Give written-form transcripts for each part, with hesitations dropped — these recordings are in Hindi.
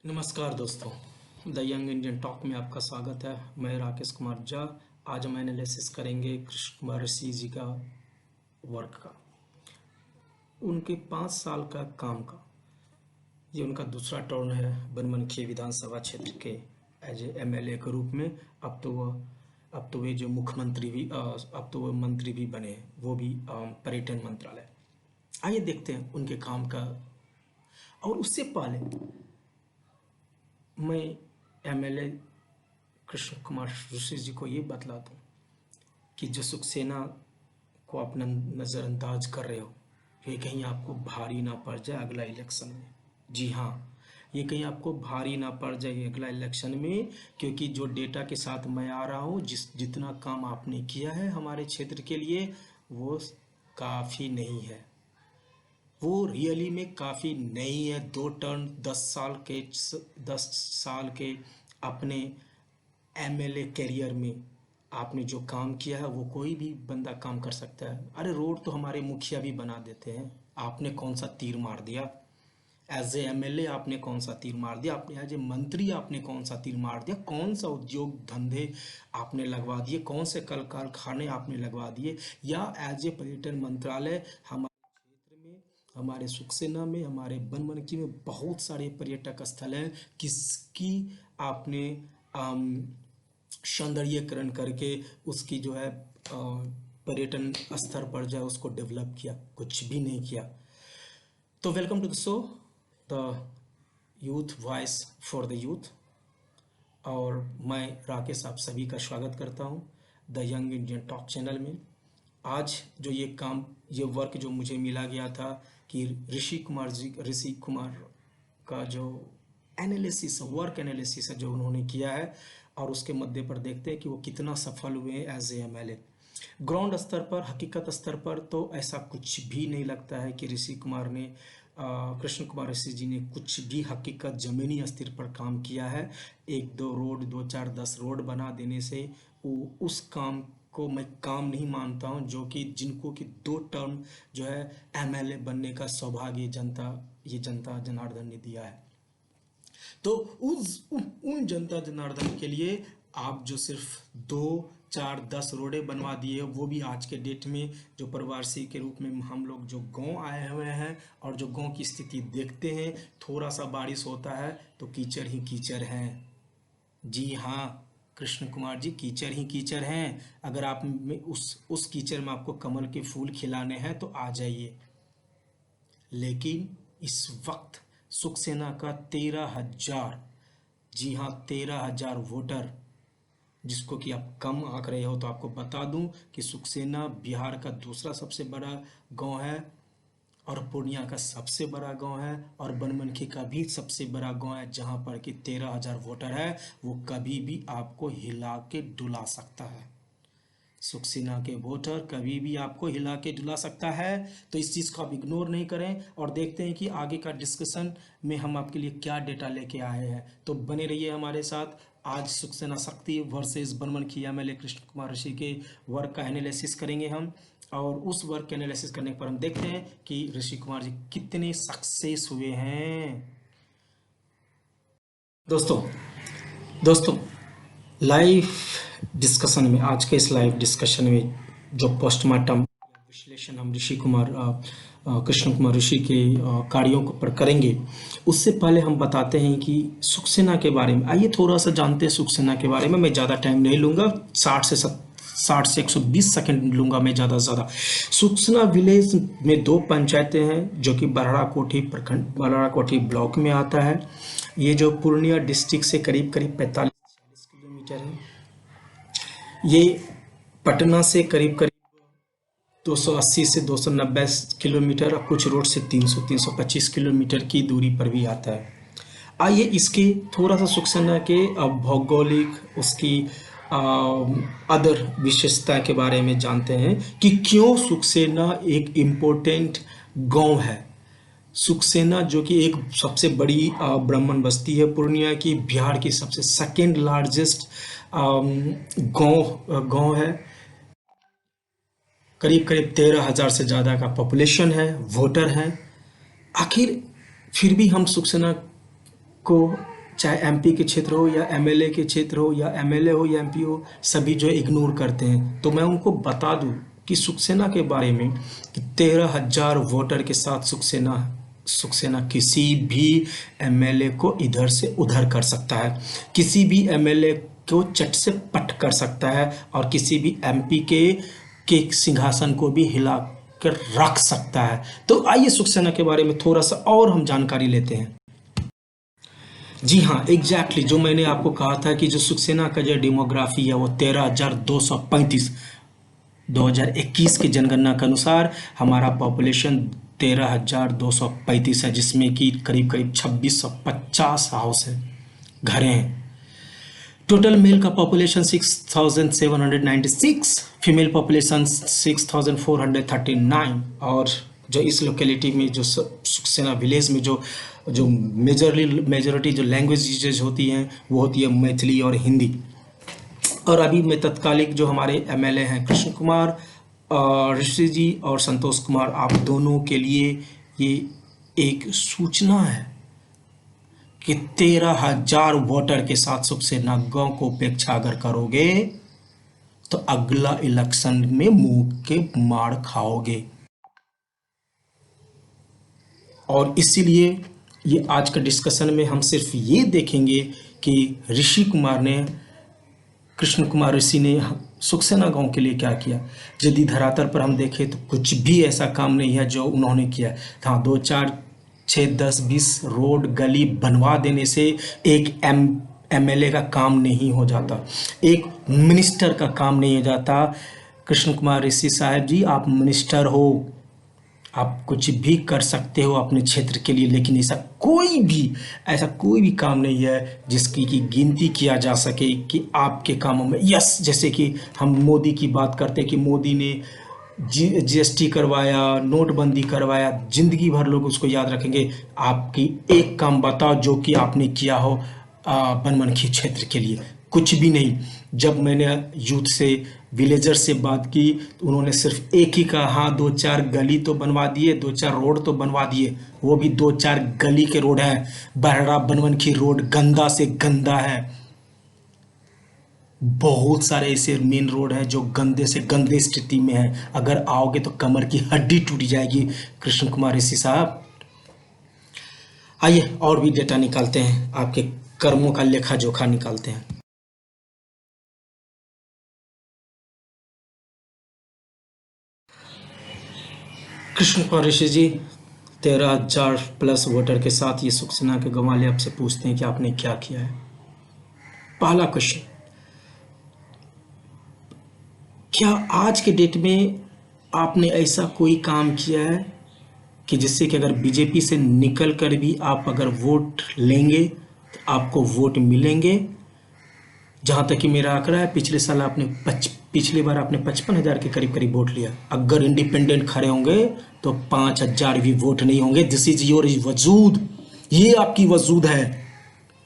नमस्कार दोस्तों, द यंग इंडियन टॉक में आपका स्वागत है। मैं राकेश कुमार झा। आज हम एनालिसिस करेंगे कृष्ण कुमार ऋषि जी का वर्क का, उनके 5 साल का काम का। ये उनका दूसरा टर्न है बनमनखी विधानसभा क्षेत्र के एज ए एमएलए के रूप में। अब तो वे जो मुख्यमंत्री भी अब तो वो मंत्री भी बने, वो भी पर्यटन मंत्रालय। आइए देखते हैं उनके काम का। और उससे पहले मैं एमएलए कृष्ण कुमार ऋषि जी को ये बतला दूं कि जो सक्सेना को अपना नज़रअंदाज कर रहे हो, ये कहीं आपको भारी ना पड़ जाए अगला इलेक्शन में। जी हाँ, ये कहीं आपको भारी ना पड़ जाए अगला इलेक्शन में, क्योंकि जो डेटा के साथ मैं आ रहा हूँ, जितना काम आपने किया है हमारे क्षेत्र के लिए, वो काफ़ी नहीं है। वो रियली में काफ़ी नहीं है। 2 टर्न 10 साल के अपने एमएलए करियर में आपने जो काम किया है वो कोई भी बंदा काम कर सकता है। अरे रोड तो हमारे मुखिया भी बना देते हैं। आपने कौन सा तीर मार दिया? एज ए एमएलए आपने कौन सा तीर मार दिया? आपने एज ए मंत्री आपने कौन सा तीर मार दिया? कौन सा उद्योग धंधे आपने लगवा दिए? कौन से कल कारखाने आपने लगवा दिए? या एज ए पर्यटन मंत्रालय हमारे सुखसेना में, हमारे बनमनखी में बहुत सारे पर्यटक स्थल हैं, किसकी आपने सौंदर्यीकरण करके उसकी जो है पर्यटन स्तर पर जो है उसको डेवलप किया? कुछ भी नहीं किया। तो welcome to the show, the youth voice for the youth. और मैं राकेश आप सभी का स्वागत करता हूं the young Indian talk channel में। आज जो ये वर्क जो मुझे मिला गया था कि ऋषि कुमार का जो एनालिसिस, वर्क एनालिसिस है जो उन्होंने किया है, और उसके मध्य पर देखते हैं कि वो कितना सफल हुए हैं एज ए एमएलए। ग्राउंड स्तर पर, हकीकत स्तर पर तो ऐसा कुछ भी नहीं लगता है कि कृष्ण कुमार ऋषि जी ने कुछ भी हकीकत ज़मीनी स्तर पर काम किया है। 1-2 रोड, 2-4, 10 रोड बना देने से वो उस काम को मैं काम नहीं मानता हूं, जो कि जिनको कि 2 टर्म जो है एमएलए बनने का सौभाग्य ये जनता जनार्दन ने दिया है। तो उन जनता जनार्दन के लिए आप जो सिर्फ 2-4-10 रोडें बनवा दिए, वो भी आज के डेट में जो प्रवासी के रूप में हम लोग जो गांव आए हुए हैं और जो गांव की स्थिति देखते हैं, थोड़ा सा बारिश होता है तो कीचड़ ही कीचड़ है। जी हाँ कृष्ण कुमार जी, कीचड़ ही कीचड़ हैं। अगर आप में उस कीचड़ में आपको कमल के फूल खिलाने हैं तो आ जाइए। लेकिन इस वक्त सुखसेना का 13,000, जी हाँ 13,000 वोटर, जिसको कि आप कम आंक रहे हो, तो आपको बता दूं कि सुखसेना बिहार का दूसरा सबसे बड़ा गांव है और पूर्णिया का सबसे बड़ा गांव है और बनमनखी का भी सबसे बड़ा गांव है, जहां पर कि 13,000 वोटर है। वो कभी भी आपको हिला के डुला सकता है। सुखसेना के वोटर कभी भी आपको हिला के डुला सकता है। तो इस चीज़ को आप इग्नोर नहीं करें और देखते हैं कि आगे का डिस्कशन में हम आपके लिए क्या डेटा लेके आए हैं। तो बने रहिए हमारे साथ। आज सुखसेना शक्ति वर्सेस बनमनखी एमएलए कृष्ण कुमार ऋषि के वर्क का एनालिसिस करेंगे हम, और उस वर्क के एनालिसिस करने पर हम देखते हैं कि ऋषि कुमार जी कितने सक्सेस हुए हैं। दोस्तों दोस्तों लाइव डिस्कशन में, आज के इस लाइव डिस्कशन में जो पोस्टमार्टम विश्लेषण हम कृष्ण कुमार ऋषि के कार्यों पर करेंगे, उससे पहले हम बताते हैं कि सुखसेना के बारे में। आइए थोड़ा सा जानते हैं सुखसेना के बारे में। मैं ज़्यादा टाइम नहीं लूँगा, 60 से 120 सेकंड लूँगा मैं ज़्यादा से ज़्यादा। सुखसेना विलेज में 2 पंचायतें हैं जो कि बरड़ा कोठी ब्लॉक में आता है। ये जो पूर्णिया डिस्ट्रिक्ट से करीब 45-46 किलोमीटर है। ये पटना से करीब 280 से 290 किलोमीटर और कुछ रोड से 300-325 किलोमीटर की दूरी पर भी आता है। आइए इसके थोड़ा सा सुखसेना के भौगोलिक, उसकी अदर विशेषता के बारे में जानते हैं कि क्यों सुखसेना एक इम्पोर्टेंट गांव है। सुखसेना जो कि एक सबसे बड़ी ब्राह्मण बस्ती है पूर्णिया की, बिहार की सबसे सेकेंड लार्जेस्ट गांव है। करीब करीब 13,000 से ज़्यादा का पॉपुलेशन है, वोटर हैं। आखिर फिर भी हम सुखसेना को चाहे एमपी के क्षेत्र हो या एमएलए के क्षेत्र हो या एमएलए हो या एमपी हो, सभी जो है इग्नोर करते हैं। तो मैं उनको बता दूं कि सक्सेना के बारे में कि 13,000 वोटर के साथ सक्सेना किसी भी एमएलए को इधर से उधर कर सकता है, किसी भी एमएलए को चट से पट कर सकता है और किसी भी एमपी के सिंहासन को भी हिला कर रख सकता है। तो आइए सक्सेना के बारे में थोड़ा सा और हम जानकारी लेते हैं। जी हाँ, एग्जैक्टली जो मैंने आपको कहा था कि जो सक्सेना का जो डेमोग्राफी है वो 13,235, 2021 की जनगणना के अनुसार हमारा पॉपुलेशन 13,235 है, जिसमें कि करीब करीब 2650 हाउस है, घरें हैं। टोटल मेल का पॉपुलेशन 6,796, फीमेल पॉपुलेशन 6,439। और जो इस लोकेलिटी में जो सक्सेना विलेज में जो मेजॉरिटी जो लैंग्वेज यूजेज होती हैं वो होती है मैथिली और हिंदी। और अभी में तत्कालिक जो हमारे एमएलए हैं कृष्ण कुमार ऋषि जी और संतोष कुमार, आप दोनों के लिए ये एक सूचना है कि 13,000 वोटर के साथ सक्सेना गांव को उपेक्षा अगर करोगे तो अगला इलेक्शन में मुंह के मार खाओगे। और इसीलिए ये आज का डिस्कशन में हम सिर्फ ये देखेंगे कि ऋषि कुमार ने, कृष्ण कुमार ऋषि ने सक्सेना गांव के लिए क्या किया। यदि धरातल पर हम देखें तो कुछ भी ऐसा काम नहीं है जो उन्होंने किया। हाँ, 2 4 6 10 20 रोड गली बनवा देने से एक एमएलए का काम नहीं हो जाता, एक मिनिस्टर का काम नहीं हो जाता। कृष्ण कुमार ऋषि साहब जी, आप मिनिस्टर हो, आप कुछ भी कर सकते हो अपने क्षेत्र के लिए, लेकिन ऐसा कोई भी काम नहीं है जिसकी की गिनती किया जा सके कि आपके कामों में यस। जैसे कि हम मोदी की बात करते हैं कि मोदी ने जीएसटी करवाया, नोटबंदी करवाया, जिंदगी भर लोग उसको याद रखेंगे। आपकी एक काम बताओ जो कि आपने किया हो बनमनखी क्षेत्र के लिए। कुछ भी नहीं। जब मैंने यूथ से, विलेजर से बात की तो उन्होंने सिर्फ एक ही कहा, हाँ 2 4 गली तो बनवा दिए, 2 4 रोड तो बनवा दिए, वो भी 2 4 गली के रोड हैं। बहरा बनमनखी रोड गंदा से गंदा है। बहुत सारे ऐसे मेन रोड हैं जो गंदे से गंदे स्थिति में है, अगर आओगे तो कमर की हड्डी टूट जाएगी। कृष्ण कुमार ऋषि साहब, आइए और भी डेटा निकालते हैं, आपके कर्मों का लेखा जोखा निकालते हैं। कृष्ण कुमार ऋषि जी, 13,000 प्लस वोटर के साथ ये सक्सेना के गांव वाले आपसे पूछते हैं कि आपने क्या किया है। पहला क्वेश्चन, क्या आज के डेट में आपने ऐसा कोई काम किया है कि जिससे कि अगर बीजेपी से निकल कर भी आप अगर वोट लेंगे तो आपको वोट मिलेंगे? जहाँ तक कि मेरा आंकड़ा है, पिछली बार आपने 55,000 के करीब करीब वोट लिया। अगर इंडिपेंडेंट खड़े होंगे तो 5,000 भी वोट नहीं होंगे। दिस इज योर वजूद, ये आपकी वजूद है।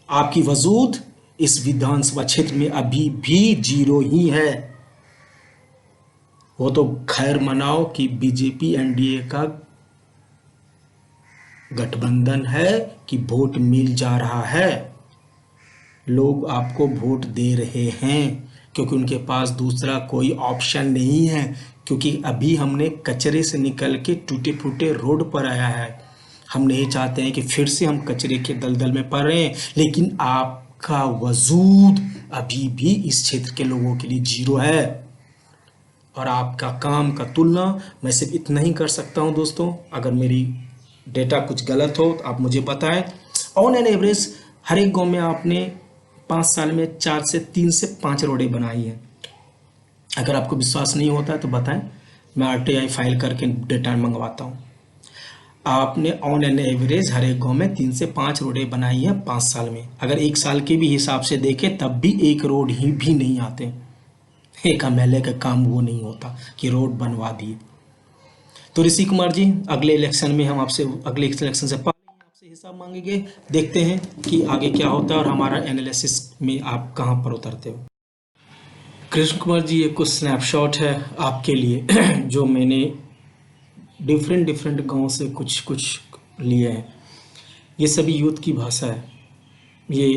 आपकी वजूद इस विधानसभा क्षेत्र में अभी भी 0 ही है। वो तो खैर मनाओ कि बीजेपी एनडीए का गठबंधन है कि वोट मिल जा रहा है, लोग आपको वोट दे रहे हैं क्योंकि उनके पास दूसरा कोई ऑप्शन नहीं है। क्योंकि अभी हमने कचरे से निकल के टूटे फूटे रोड पर आया है। हम नहीं चाहते हैं कि फिर से हम कचरे के दलदल में पड़ रहे हैं, लेकिन आपका वजूद अभी भी इस क्षेत्र के लोगों के लिए 0 है। और आपका काम का तुलना मैं सिर्फ इतना ही कर सकता हूं दोस्तों, अगर मेरी डेटा कुछ गलत हो तो आप मुझे बताएं। ऑन एन एवरेज हर एक गांव में आपने 5 साल में 3 से 5 रोडें बनाई हैं। अगर आपको विश्वास नहीं होता तो बताएं, मैं आरटीआई फाइल करके डेटा मंगवाता हूं। आपने ऑन एन एवरेज हर एक गांव में 3 से 5 रोडें बनाई हैं 5 साल में। अगर 1 साल के भी हिसाब से देखें तब भी 1 रोड ही भी नहीं आते। एक एमएलए का काम वो नहीं होता कि रोड बनवा दिए। तो ऋषि कुमार जी, अगले इलेक्शन में हम आपसे, अगले इलेक्शन से आपसे हिसाब मांगेंगे। देखते हैं कि आगे क्या होता है और हमारा एनालिसिस में आप कहां पर उतरते हो। कृष्ण कुमार जी, ये कुछ स्नैपशॉट है आपके लिए जो मैंने डिफरेंट गांव से कुछ लिए हैं। ये सभी यूथ की भाषा है। ये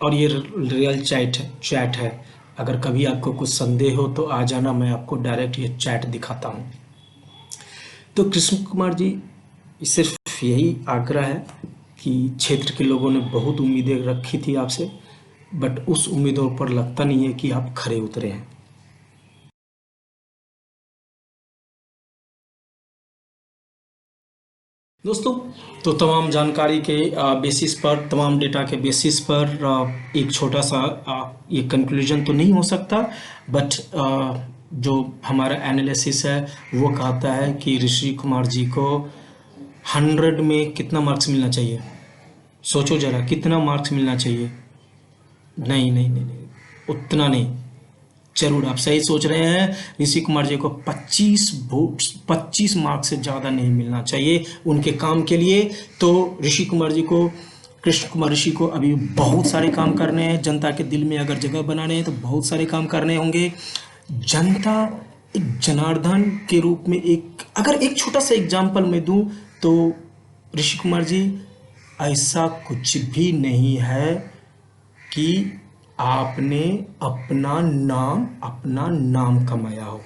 ये रियल चैट है। अगर कभी आपको कुछ संदेह हो तो आ जाना, मैं आपको डायरेक्ट ये चैट दिखाता हूँ। तो कृष्ण कुमार जी, सिर्फ यही आग्रह है कि क्षेत्र के लोगों ने बहुत उम्मीदें रखी थी आपसे, बट उस उम्मीदों पर लगता नहीं है कि आप खरे उतरे हैं। दोस्तों, तो तमाम जानकारी के बेसिस पर, तमाम डेटा के बेसिस पर एक छोटा सा ये कंक्लूजन तो नहीं हो सकता, बट जो हमारा एनालिसिस है वो कहता है कि ऋषि कुमार जी को 100 में कितना मार्क्स मिलना चाहिए? सोचो जरा, कितना मार्क्स मिलना चाहिए? नहीं नहीं नहीं नहीं, उतना नहीं। जरूर आप सही सोच रहे हैं, ऋषि कुमार जी को 25 मार्क्स से ज़्यादा नहीं मिलना चाहिए उनके काम के लिए। तो ऋषि कुमार जी को, कृष्ण कुमार ऋषि को अभी बहुत सारे काम करने हैं। जनता के दिल में अगर जगह बनाने हैं तो बहुत सारे काम करने होंगे। जनता एक जनार्दन के रूप में, अगर एक छोटा सा एग्जाम्पल मैं दूं तो ऋषि कुमार जी, ऐसा कुछ भी नहीं है कि आपने अपना नाम कमाया हो।